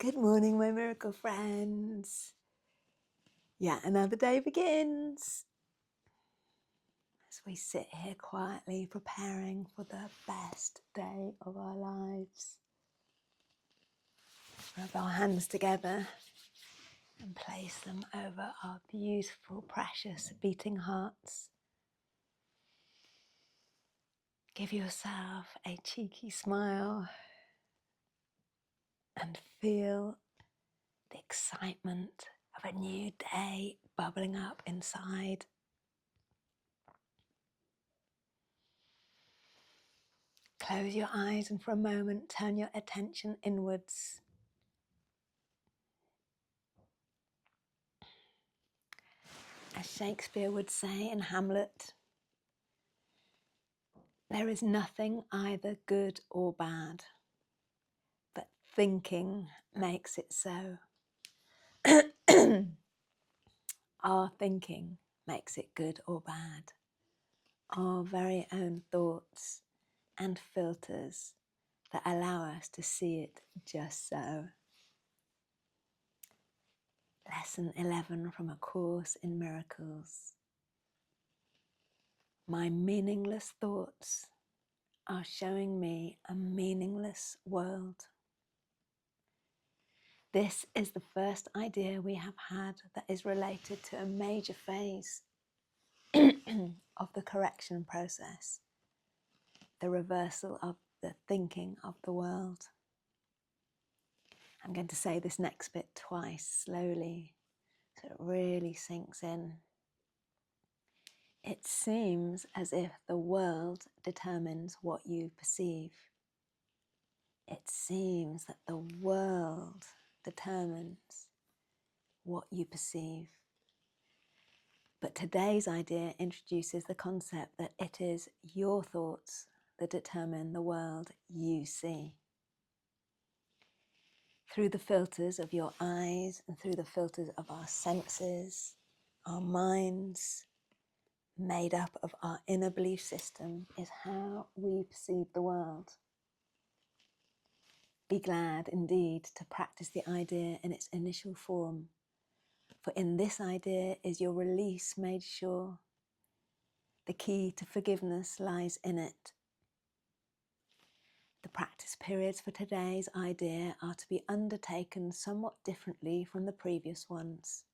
Good morning, my miracle friends. Yet another day begins as we sit here quietly preparing for the best day of our lives. Rub our hands together and place them over our beautiful, precious beating hearts. Give yourself a cheeky smile and feel the excitement of a new day bubbling up inside. Close your eyes and for a moment turn your attention inwards. As Shakespeare would say in Hamlet, there is nothing either good or bad, but thinking makes it so. Our thinking makes it good or bad. Our very own thoughts and filters that allow us to see it just so. Lesson 11 from A Course in Miracles. My meaningless thoughts are showing me a meaningless world. This is the first idea we have had that is related to a major phase of the correction process, the reversal of the thinking of the world. I'm going to say this next bit twice, slowly, so it really sinks in. It seems as if the world determines what you perceive. It seems that the world determines what you perceive. But today's idea introduces the concept that it is your thoughts that determine the world you see. Through the filters of your eyes and through the filters of our senses, our minds, made up of our inner belief system, is how we perceive the world. Be glad indeed to practice the idea in its initial form, for in this idea is your release made sure. The key to forgiveness lies in it. The practice periods for today's idea are to be undertaken somewhat differently from the previous ones.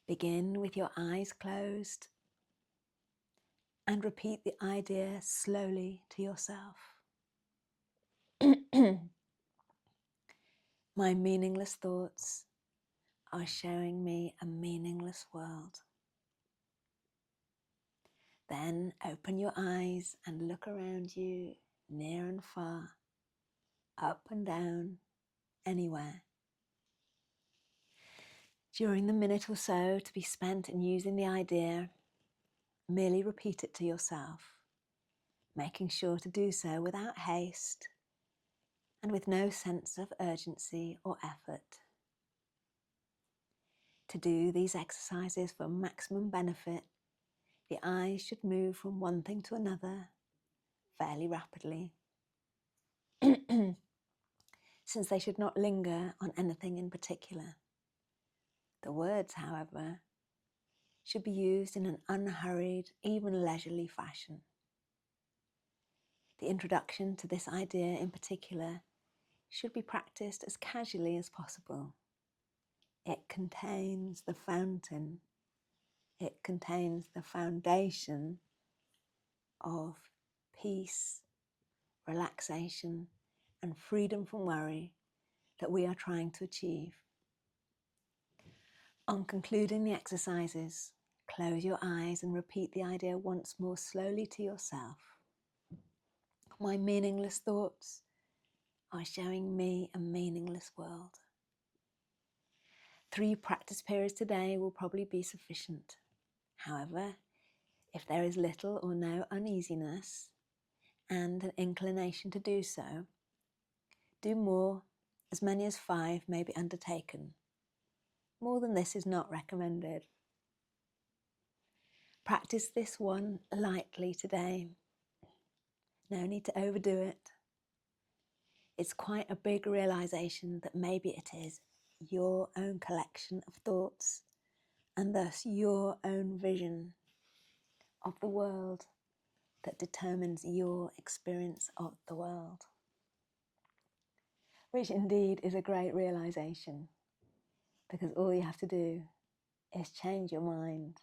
Begin with your eyes closed and repeat the idea slowly to yourself. My meaningless thoughts are showing me a meaningless world. Then open your eyes and look around you, near and far, up and down, anywhere. During the minute or so to be spent in using the idea, merely repeat it to yourself, making sure to do so without haste and with no sense of urgency or effort. To do these exercises for maximum benefit, the eyes should move from one thing to another fairly rapidly, since they should not linger on anything in particular. The words, however, should be used in an unhurried, even leisurely fashion. The introduction to this idea in particular should be practiced as casually as possible. It contains the fountain, it contains the foundation of peace, relaxation, and freedom from worry that we are trying to achieve. On concluding the exercises, close your eyes and repeat the idea once more slowly to yourself. My meaningless thoughts are showing me a meaningless world. 3 practice periods today will probably be sufficient. However, if there is little or no uneasiness and an inclination to do so, do more. As many as 5 may be undertaken. More than this is not recommended. Practice this one lightly today. No need to overdo it. It's quite a big realization that maybe it is your own collection of thoughts and thus your own vision of the world that determines your experience of the world. Which indeed is a great realization, because all you have to do is change your mind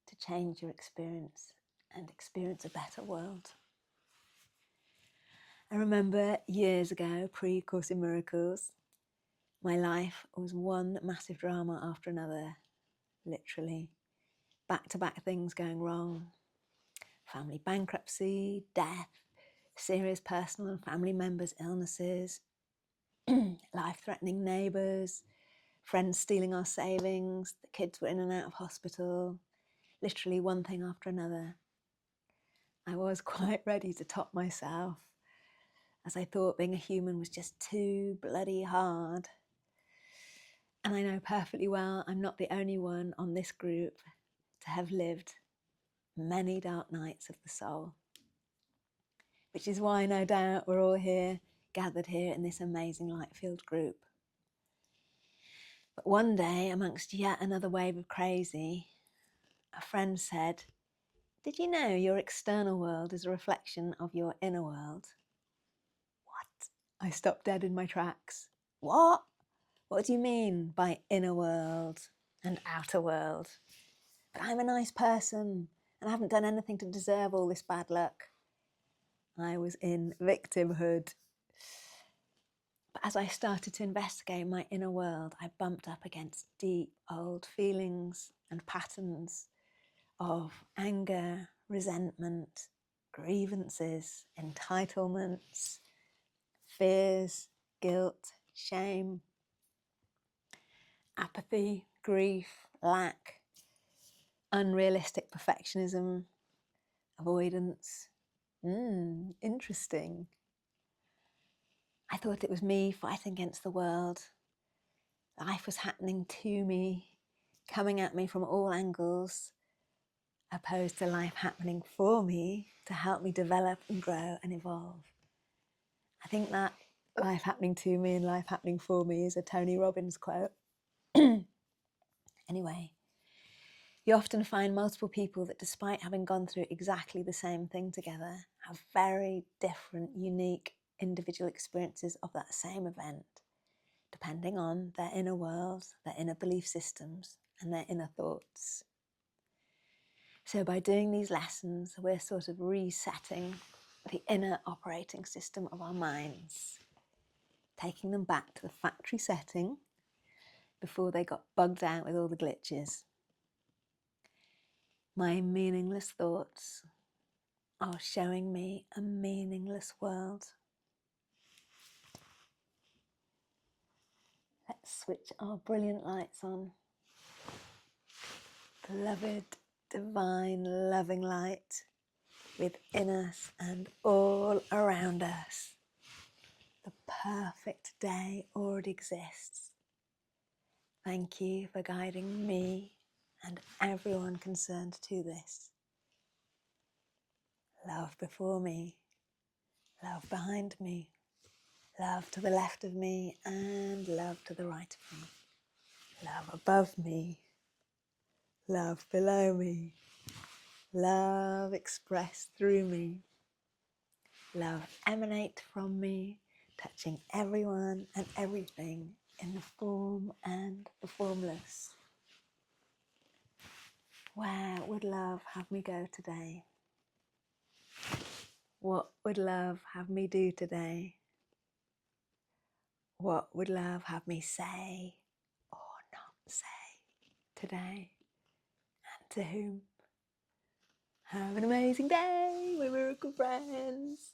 to change your experience and experience a better world. I remember years ago, pre-Course in Miracles, my life was one massive drama after another, literally. Back-to-back things going wrong. Family bankruptcy, death, serious personal and family members' illnesses, life-threatening neighbours, friends stealing our savings, the kids were in and out of hospital, literally one thing after another. I was quite ready to top myself, as I thought being a human was just too bloody hard. And I know perfectly well I'm not the only one on this group to have lived many dark nights of the soul. Which is why, no doubt, we're all here, gathered here in this amazing light-filled group. But one day, amongst yet another wave of crazy, a friend said, "Did you know your external world is a reflection of your inner world?" What? I stopped dead in my tracks. What? What do you mean by inner world and outer world? But I'm a nice person and I haven't done anything to deserve all this bad luck. I was in victimhood. But as I started to investigate my inner world, I bumped up against deep old feelings and patterns of anger, resentment, grievances, entitlements, fears, guilt, shame, apathy, grief, lack, unrealistic perfectionism, avoidance. Interesting. I thought it was me fighting against the world. Life was happening to me, coming at me from all angles, opposed to life happening for me to help me develop and grow and evolve. I think that life happening to me and life happening for me is a Tony Robbins quote. Anyway, you often find multiple people that, despite having gone through exactly the same thing together, have very different, unique, individual experiences of that same event, depending on their inner world, their inner belief systems, and their inner thoughts. So by doing these lessons, we're sort of resetting the inner operating system of our minds, taking them back to the factory setting before they got bugged out with all the glitches. My meaningless thoughts are showing me a meaningless world. Let's switch our brilliant lights on. Beloved, divine, loving light within us and all around us. The perfect day already exists. Thank you for guiding me and everyone concerned to this. Love before me, love behind me, love to the left of me and love to the right of me. Love above me, love below me, love expressed through me. Love emanate from me, touching everyone and everything in the form and the formless. Where would love have me go today? What would love have me do today? What would love have me say or not say today? And to whom? Have an amazing day, my miracle friends.